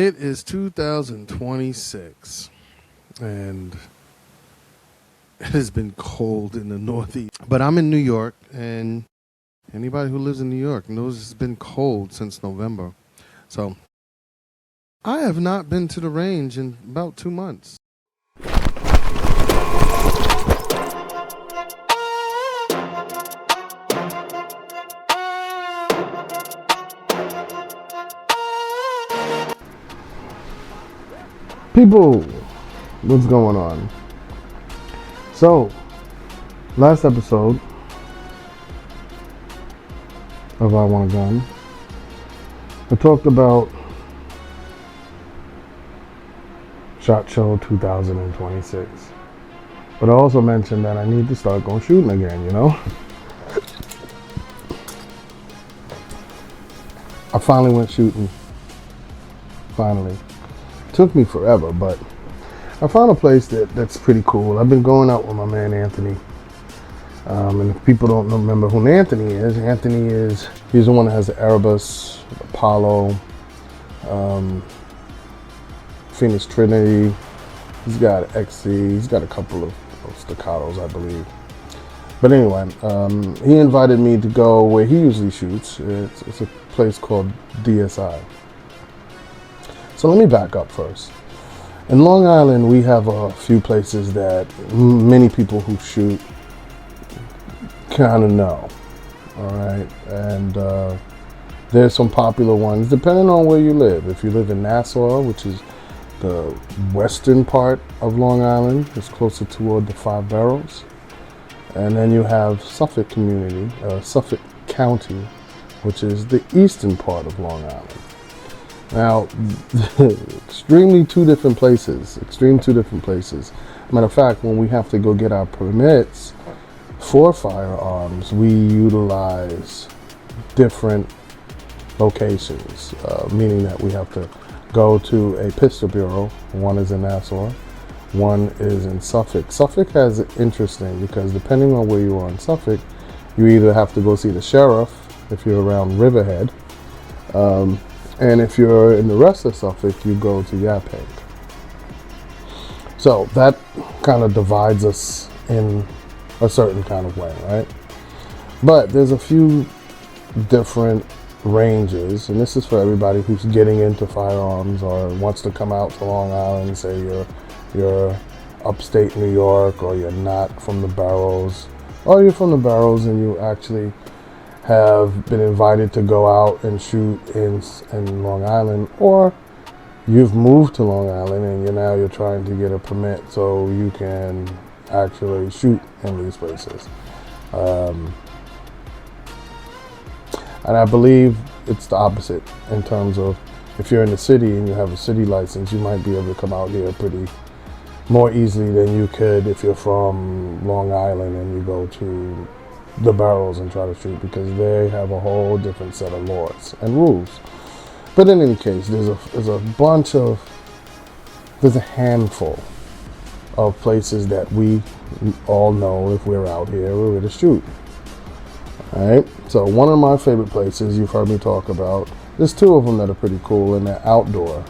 It is 2026, and it has been cold in the Northeast. But I'm in New York, and anybody who lives in New York knows it's been cold since November. So I have not been to the range in about 2 months. People, what's going on? So, last episode of iwannagun, I talked about SHOT Show 2026. But I also mentioned that I need to start going shooting again, you know? I finally went shooting. Finally. Took me forever, but I found a place that's pretty cool. I've been going out with my man Anthony. And if people don't remember who Anthony is, he's the one that has the Erebus, Apollo, Phoenix Trinity. He's got XC. He's got a couple of staccatos, I believe. But anyway, he invited me to go where he usually shoots. It's a place called DSI. So let me back up first. In Long Island, we have a few places that many people who shoot kind of know. All right, and there's some popular ones depending on where you live. If you live in Nassau, which is the western part of Long Island, it's closer toward the Five Boroughs. And then you have Suffolk County, which is the eastern part of Long Island. Now, extreme two different places. Matter of fact, when we have to go get our permits for firearms, we utilize different locations, meaning that we have to go to a pistol bureau. One is in Nassau, one is in Suffolk. Suffolk has it interesting because depending on where you are in Suffolk, you either have to go see the sheriff if you're around Riverhead, and if you're in the rest of Suffolk, you go to Yaphank. So that kind of divides us in a certain kind of way, right? But there's a few different ranges, and this is for everybody who's getting into firearms or wants to come out to Long Island. Say you're upstate New York, or you're not from the Boroughs, or you're from the Boroughs and you actually have been invited to go out and shoot in Long Island, or you've moved to Long Island and you're trying to get a permit so you can actually shoot in these places. And I believe it's the opposite in terms of if you're in the city and you have a city license, you might be able to come out here pretty more easily than you could if you're from Long Island and you go to the Boroughs and try to shoot, because they have a whole different set of laws and rules. But in any case, there's a handful of places that we all know if we're out here, we're ready to shoot. All right. So one of my favorite places you've heard me talk about, there's two of them that are pretty cool, and they're outdoor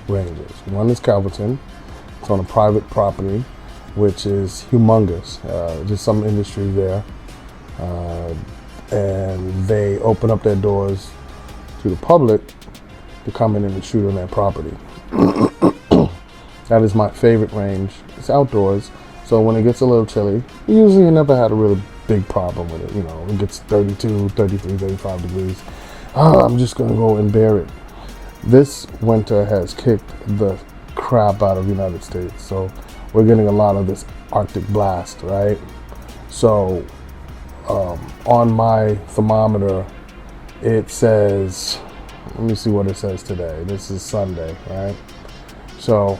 ranges. One is Calverton. It's on a private property, which is humongous. There's some industry there. And they open up their doors to the public to come in and shoot on their property. That is my favorite range. It's outdoors, so when it gets a little chilly, usually you never had a really big problem with it. You know, it gets 32, 33, 35 degrees. I'm just going to go and bear it. This winter has kicked the crap out of the United States, so we're getting a lot of this Arctic blast, right? So on my thermometer, it says, let me see what it says today. This is Sunday, right? So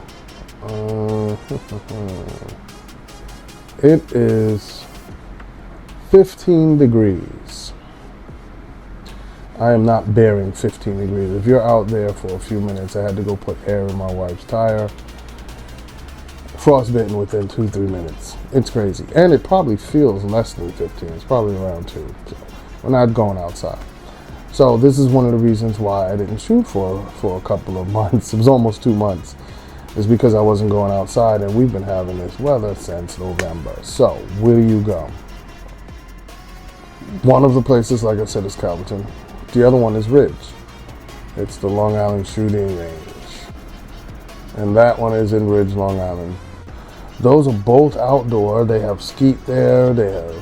it is 15 degrees. I am not bearing 15 degrees. If you're out there for a few minutes, I had to go put air in my wife's tire. Frostbitten within 2-3 minutes. It's crazy. And it probably feels less than 15. It's probably around 2. So we're not going outside. So this is one of the reasons why I didn't shoot for a couple of months. It was almost 2 months. It's because I wasn't going outside, and we've been having this weather since November. So where do you go? One of the places, like I said, is Calverton. The other one is Ridge. It's the Long Island Shooting Range. And that one is in Ridge, Long Island. Those are both outdoor. They have skeet there. They have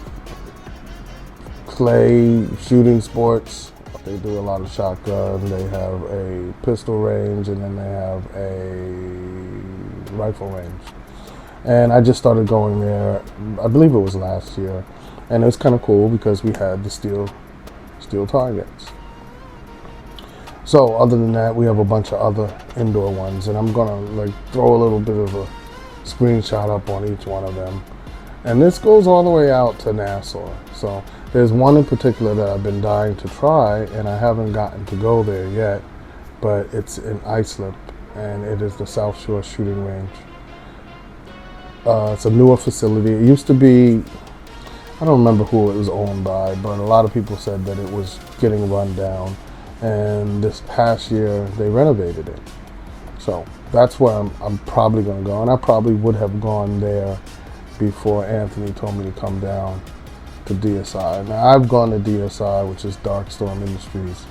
clay shooting sports. They do a lot of shotgun. They have a pistol range, and then they have a rifle range. And I just started going there, I believe it was last year. And it was kind of cool because we had the steel targets. So other than that, we have a bunch of other indoor ones, and I'm gonna like throw a little bit of a screenshot up on each one of them. And this goes all the way out to Nassau. So there's one in particular that I've been dying to try, and I haven't gotten to go there yet, but it's in Islip, and it is the South Shore Shooting Range. It's a newer facility. It used to be, I don't remember who it was owned by, but a lot of people said that it was getting run down. And this past year, they renovated it. So that's where I'm probably going to go. And I probably would have gone there before Anthony told me to come down to DSI. Now, I've gone to DSI, which is Dark Storm Industries.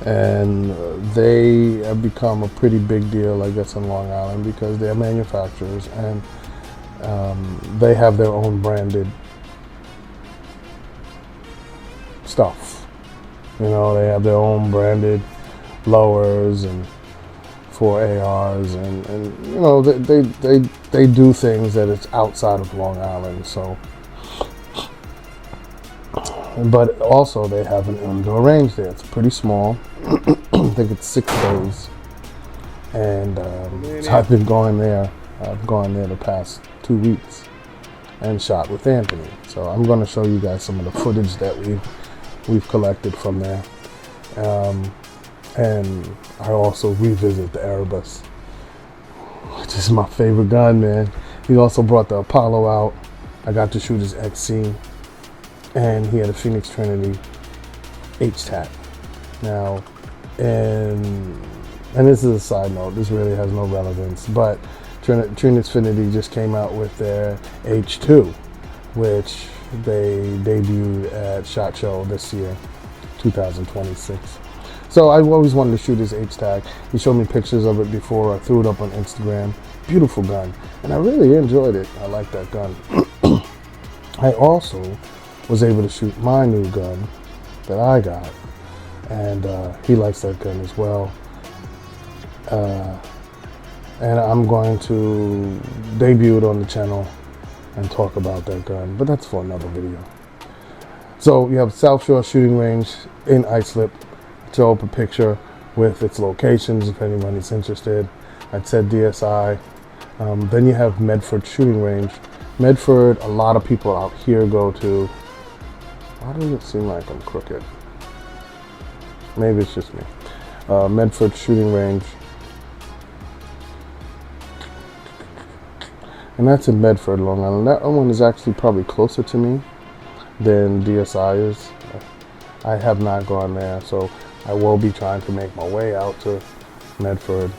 And they have become a pretty big deal, I guess, in Long Island because they're manufacturers. And they have their own branded stuff. You know, they have their own branded lowers and for ARs, and you know, they do things that it's outside of Long Island. So, but also they have an indoor range there. It's pretty small. I think it's 6 days, and so I've been going there. I've gone there the past 2 weeks and shot with Anthony. So I'm going to show you guys some of the footage that we've collected from there. And I also revisit the Erebus, which is my favorite gun, man. He also brought the Apollo out. I got to shoot his XC, and he had a Phoenix Trinity H-TAC. Now, and this is a side note, this really has no relevance, but Trinity just came out with their H2, which they debuted at SHOT Show this year, 2026. So I always wanted to shoot his H-TAC. He showed me pictures of it before. I threw it up on Instagram. Beautiful gun, and I really enjoyed it. I like that gun. I also was able to shoot my new gun that I got, and he likes that gun as well. And I'm going to debut it on the channel and talk about that gun, but that's for another video. So you have South Shore Shooting Range in Islip. Throw up a picture with its locations if anyone is interested. I said DSI. Then you have Medford Shooting Range. Medford, a lot of people out here go to. Why does it seem like I'm crooked? Maybe it's just me. Medford Shooting Range. And that's in Medford, Long Island. That one is actually probably closer to me than DSI is. I have not gone there, so I will be trying to make my way out to Medford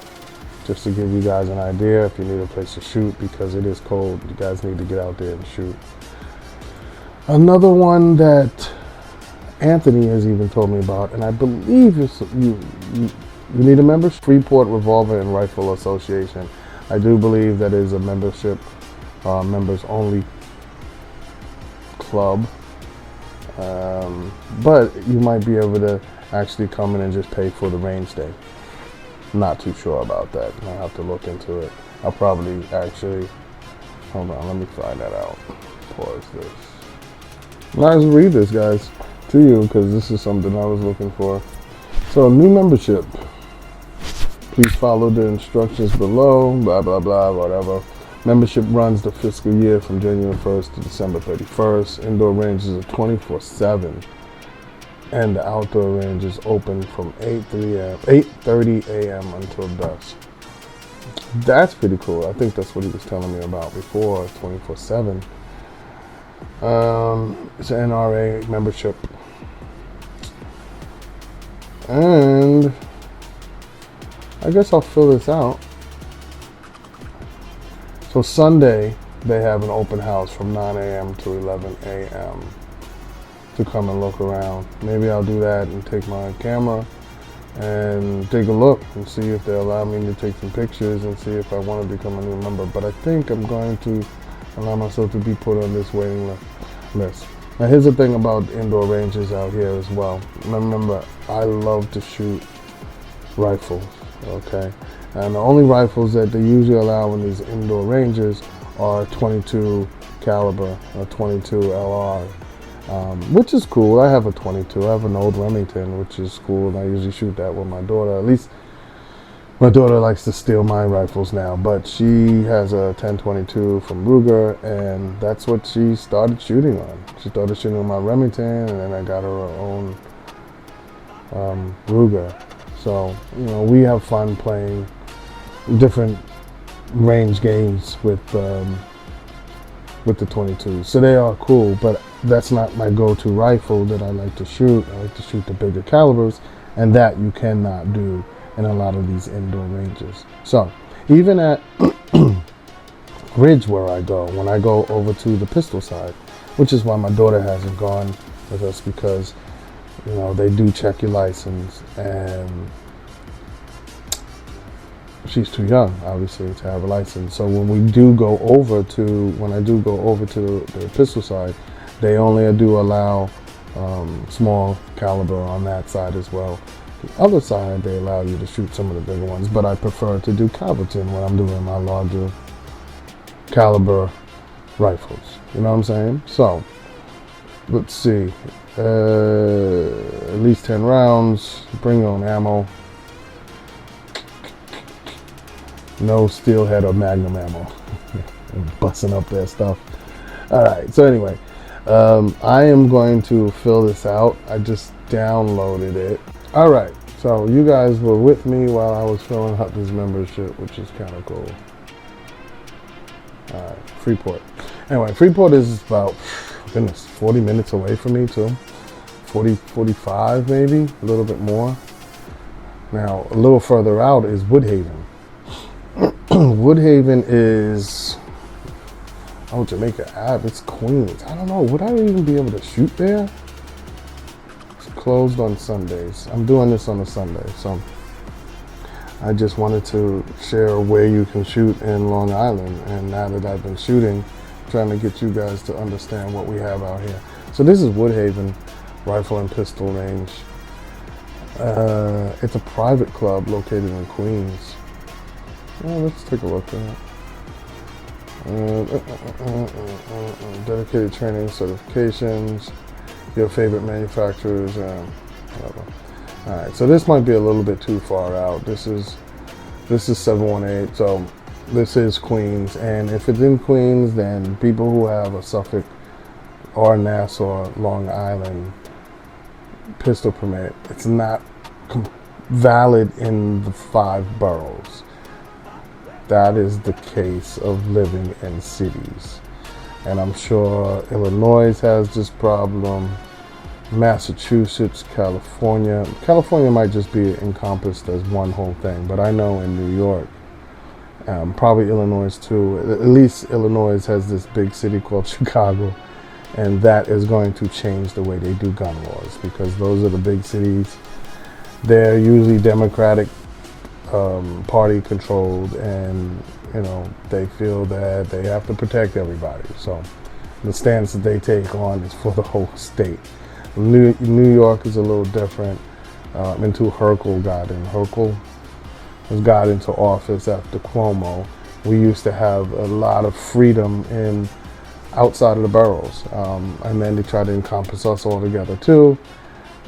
just to give you guys an idea if you need a place to shoot, because it is cold. You guys need to get out there and shoot. Another one that Anthony has even told me about, and I believe you need a membership, Freeport Revolver and Rifle Association. I do believe that is a membership, members only club. But you might be able to actually come in and just pay for the range day. Not too sure about that. I'll have to look into it. I'll probably actually, hold on, let me find that out. Pause this. Might as well read this, guys, to you, because this is something I was looking for. So, new membership. Please follow the instructions below, blah, blah, blah, whatever. Membership runs the fiscal year from January 1st to December 31st. Indoor ranges are 24/7. And the outdoor range is open from 8:30 a.m. until dusk. That's pretty cool. I think that's what he was telling me about before, 24/7. It's an NRA membership. And I guess I'll fill this out. So Sunday, they have an open house from 9 a.m. to 11 a.m. to come and look around. Maybe I'll do that and take my camera and take a look and see if they allow me to take some pictures and see if I want to become a new member. But I think I'm going to allow myself to be put on this waiting list. Now here's the thing about indoor ranges out here as well. Remember, I love to shoot rifles, okay? And the only rifles that they usually allow in these indoor ranges are 22 caliber or 22 LR, which is cool. I have a 22. I have an old Remington, which is cool. And I usually shoot that with my daughter. At least my daughter likes to steal my rifles now, but she has a 1022 from Ruger, and that's what she started shooting on. She started shooting on my Remington, and then I got her own Ruger. So, you know, we have fun playing different range games with the 22s. So they are cool, but that's not my go-to rifle that I like to shoot. I like to shoot the bigger calibers, and that you cannot do in a lot of these indoor ranges. So even at Ridge where I go, when I go over to the pistol side, which is why my daughter hasn't gone with us, because, you know, they do check your license, and she's too young, obviously, to have a license. So when I do go over to the pistol side, they only do allow small caliber on that side as well. The other side, they allow you to shoot some of the bigger ones, but I prefer to do Calverton when I'm doing my larger caliber rifles. You know what I'm saying? So let's see. At least 10 rounds. Bring your own ammo. No steelhead or magnum ammo. Busting up that stuff. Alright, so anyway, I am going to fill this out. I just downloaded it. Alright, so you guys were with me while I was filling out this membership, which is kind of cool. Alright, Freeport. Anyway, Freeport is about, goodness, 40 minutes away from me too. 45 maybe, a little bit more. Now, a little further out is Woodhaven. Woodhaven is, oh, Jamaica Ave, it's Queens. I don't know, would I even be able to shoot there? It's closed on Sundays. I'm doing this on a Sunday, so I just wanted to share where you can shoot in Long Island. And now that I've been shooting, trying to get you guys to understand what we have out here. So this is Woodhaven Rifle and Pistol Range. It's a private club located in Queens. Well, let's take a look at it. Dedicated training, certifications, your favorite manufacturers, whatever. All right, so this might be a little bit too far out. This is 718, so this is Queens, and if it's in Queens, then people who have a Suffolk or Nassau, Long Island pistol permit, it's not valid in the 5 boroughs. That is the case of living in cities. And I'm sure Illinois has this problem, Massachusetts, California. California might just be encompassed as one whole thing, but I know in New York, probably Illinois too, at least Illinois has this big city called Chicago, and that is going to change the way they do gun laws, because those are the big cities. They're usually Democratic party controlled, and you know, they feel that they have to protect everybody. So the stance that they take on is for the whole state. New York is a little different. Until Herschel got in. Herschel got into office after Cuomo. We used to have a lot of freedom in outside of the boroughs, and then they tried to encompass us all together too.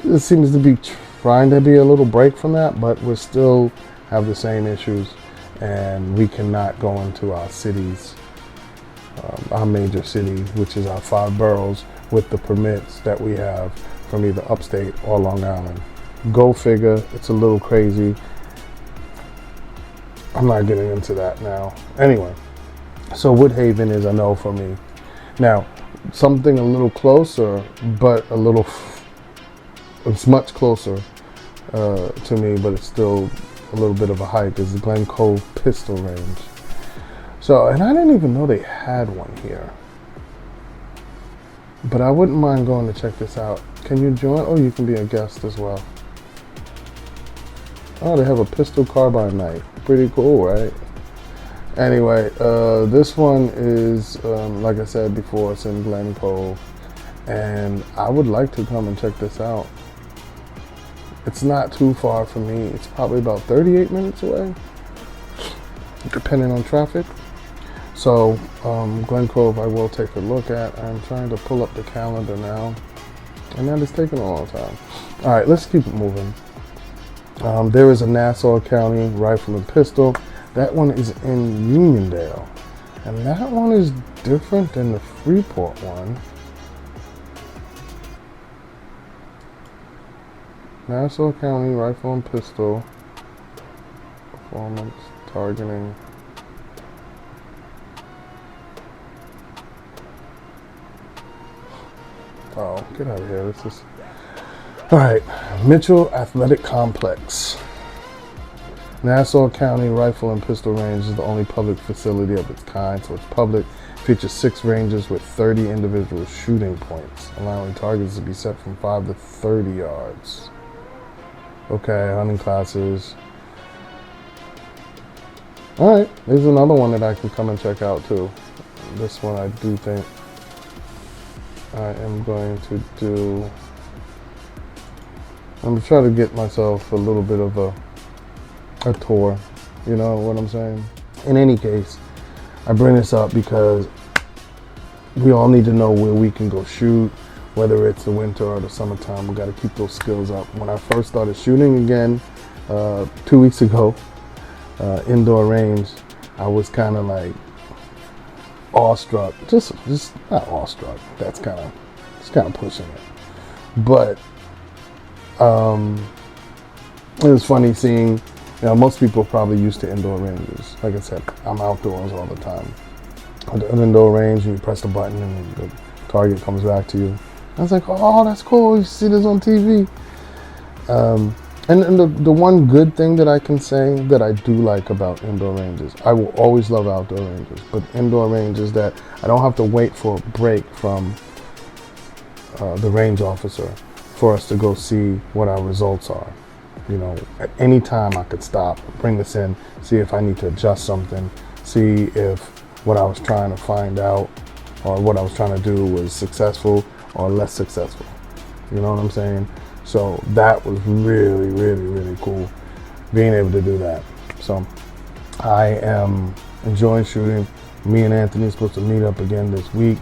It seems to be trying to be a little break from that, but we're still have the same issues, and we cannot go into our cities, our major city, which is our 5 boroughs, with the permits that we have from either upstate or Long Island. Go figure, it's a little crazy. I'm not getting into that now. Anyway, so Woodhaven is a no for me. Now, something a little closer, but it's much closer, to me, but it's still a little bit of a hike, is the Glen Cove Pistol Range. So, and I didn't even know they had one here. But I wouldn't mind going to check this out. Can you join? Oh, you can be a guest as well. Oh, they have a pistol carbine night. Pretty cool, right? Anyway, this one is, like I said before, it's in Glen Cove. And I would like to come and check this out. It's not too far from me. It's probably about 38 minutes away, depending on traffic. So, Glen Cove I will take a look at. I'm trying to pull up the calendar now, and that is taking a long time. All right, let's keep it moving. There is a Nassau County Rifle and Pistol. That one is in Uniondale, and that one is different than the Freeport one. Nassau County Rifle and Pistol. Performance, targeting. Oh, get out of here. This is... All right, Mitchell Athletic Complex. Nassau County Rifle and Pistol Range is the only public facility of its kind, so it's public. Features 6 ranges with 30 individual shooting points, allowing targets to be set from 5 to 30 yards. Okay, hunting classes. All right, there's another one that I can come and check out too. This one I do think I am going to do. I'm trying to get myself a little bit of a tour, you know what I'm saying? In any case, I bring this up because we all need to know where we can go shoot, whether it's the winter or the summertime. We got to keep those skills up. When I first started shooting again 2 weeks ago, indoor range, I was kind of like awestruck. Just not awestruck. That's kind of pushing it. But it was funny seeing, you know, most people are probably used to indoor ranges. Like I said, I'm outdoors all the time. At an indoor range, you press the button and the target comes back to you. I was like, oh, that's cool. You see this on TV. And the one good thing that I can say that I do like about indoor ranges, I will always love outdoor ranges, but indoor ranges that I don't have to wait for a break from the range officer for us to go see what our results are. You know, at any time I could stop, bring this in, see if I need to adjust something, see if what I was trying to find out or what I was trying to do was successful or less successful. You know what I'm saying? So that was really, really, really cool, being able to do that. So I am enjoying shooting. Me and Anthony are supposed to meet up again this week.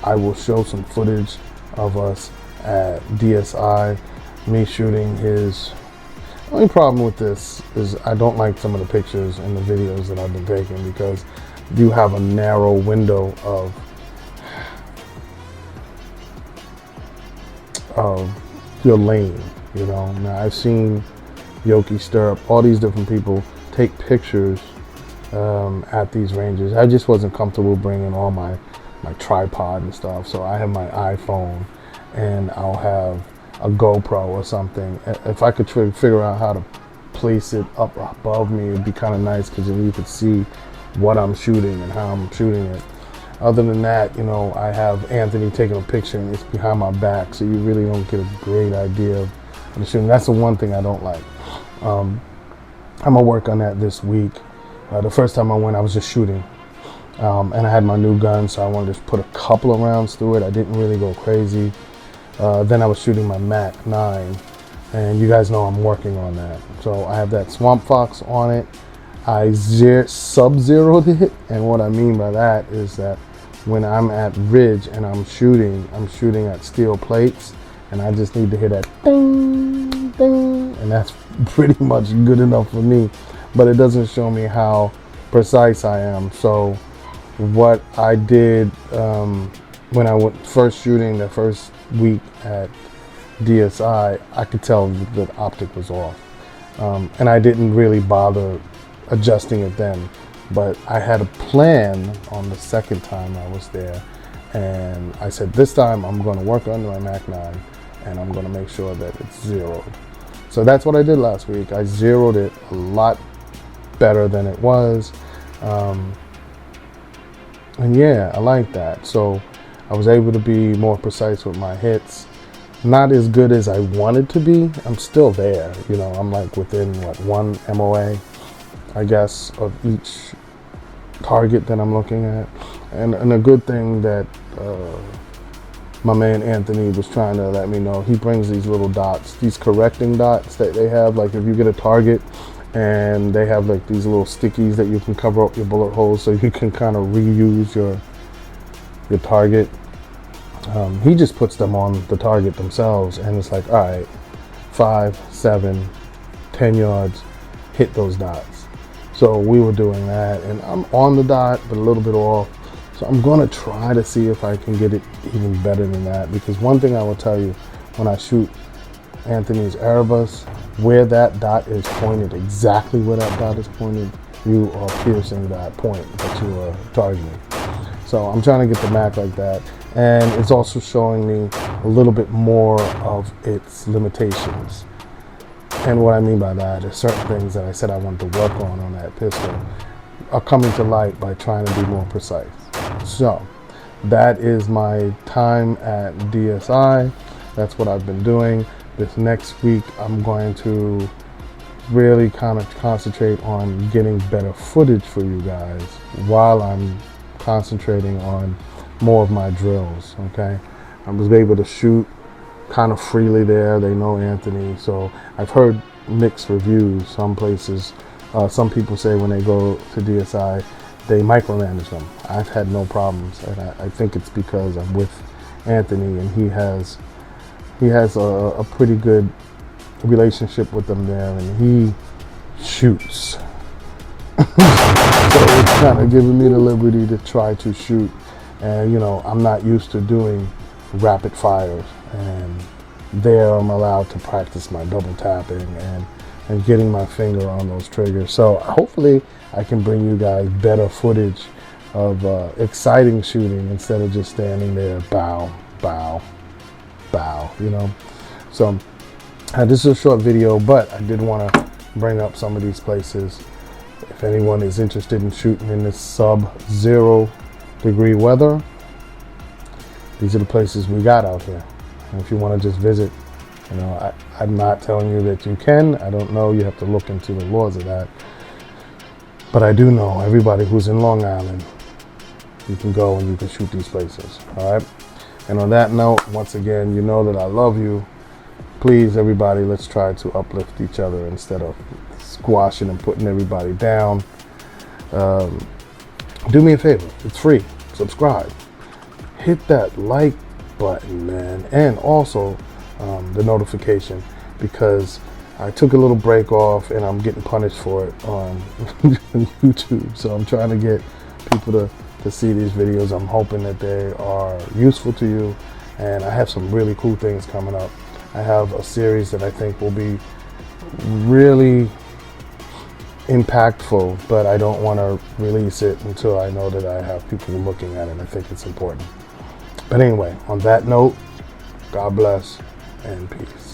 I will show some footage of us at DSI, me shooting his. The only problem with this is I don't like some of the pictures and the videos that I've been taking because you have a narrow window of your lane, you know. Now I've seen Yoki Stirrup, all these different people take pictures at these ranges. I just wasn't comfortable bringing all my tripod and stuff, so I have my iPhone and I'll have a GoPro or something. If I could figure out how to place it up above me, it'd be kind of nice because then you could see what I'm shooting and how I'm shooting it. Other than that, you know, I have Anthony taking a picture and it's behind my back, so you really don't get a great idea of the shooting. That's the one thing I don't like. I'm gonna work on that this week. The first time I went, I was just shooting. And I had my new gun, so I wanted to just put a couple of rounds through it. I didn't really go crazy. Then I was shooting my Mac 9, and you guys know I'm working on that. So I have that Swamp Fox on it. I sub-zeroed it, and what I mean by that is that when I'm at ridge and I'm shooting at steel plates, and I just need to hear that ding, ding, and that's pretty much good enough for me. But it doesn't show me how precise I am. So what I did when I went first shooting the first week at DSI, I could tell the optic was off, and I didn't really bother adjusting it then. But I had a plan on the second time I was there, and I said this time I'm going to work on my Mac 9 and I'm going to make sure that it's zeroed. So that's what I did last week. I zeroed it a lot better than it was. And yeah, I like that. So I was able to be more precise with my hits. Not as good as I wanted to be. I'm still there. You know, I'm like within what, 1 MOA, I guess, of each target that I'm looking at. And a good thing that my man Anthony was trying to let me know, he brings these little dots, these correcting dots that they have. Like if you get a target and they have like these little stickies that you can cover up your bullet holes so you can kind of reuse your target. He just puts them on the target themselves, and it's like, all right, 5, 7, 10 yards, hit those dots. So we were doing that, and I'm on the dot, but a little bit off. So I'm gonna try to see if I can get it even better than that, because one thing I will tell you, when I shoot Anthony's Erebus, where that dot is pointed, exactly where that dot is pointed, you are piercing that point that you are targeting. So I'm trying to get the Mac like that. And it's also showing me a little bit more of its limitations. And what I mean by that is certain things that I said I wanted to work on that pistol are coming to light by trying to be more precise. So that is my time at DSI. That's what I've been doing. This next week, I'm going to really kind of concentrate on getting better footage for you guys while I'm concentrating on more of my drills. Okay, I was able to shoot kind of freely there. They know Anthony, so I've heard mixed reviews. Some places, some people say when they go to DSI, they micromanage them. I've had no problems, and I think it's because I'm with Anthony, and he has a pretty good relationship with them there, and he shoots. So it's kind of giving me the liberty to try to shoot. And, you know, I'm not used to doing rapid fires, and there I'm allowed to practice my double tapping and getting my finger on those triggers. So hopefully I can bring you guys better footage of exciting shooting instead of just standing there, bow, bow, bow, you know. So this is a short video, but I did want to bring up some of these places. If anyone is interested in shooting in this sub-0 degree weather, these are the places we got out here. And if you want to just visit, you know, I'm not telling you that you can. I don't know. You have to look into the laws of that. But I do know everybody who's in Long Island, you can go and you can shoot these places. All right. And on that note, once again, you know that I love you. Please, everybody, let's try to uplift each other instead of squashing and putting everybody down. Do me a favor, it's free. Subscribe. Hit that like button, man. And also the notification, because I took a little break off and I'm getting punished for it on YouTube. So I'm trying to get people to see these videos. I'm hoping that they are useful to you. And I have some really cool things coming up. I have a series that I think will be really impactful, but I don't want to release it until I know that I have people looking at it, and I think it's important. But anyway, on that note, God bless and peace.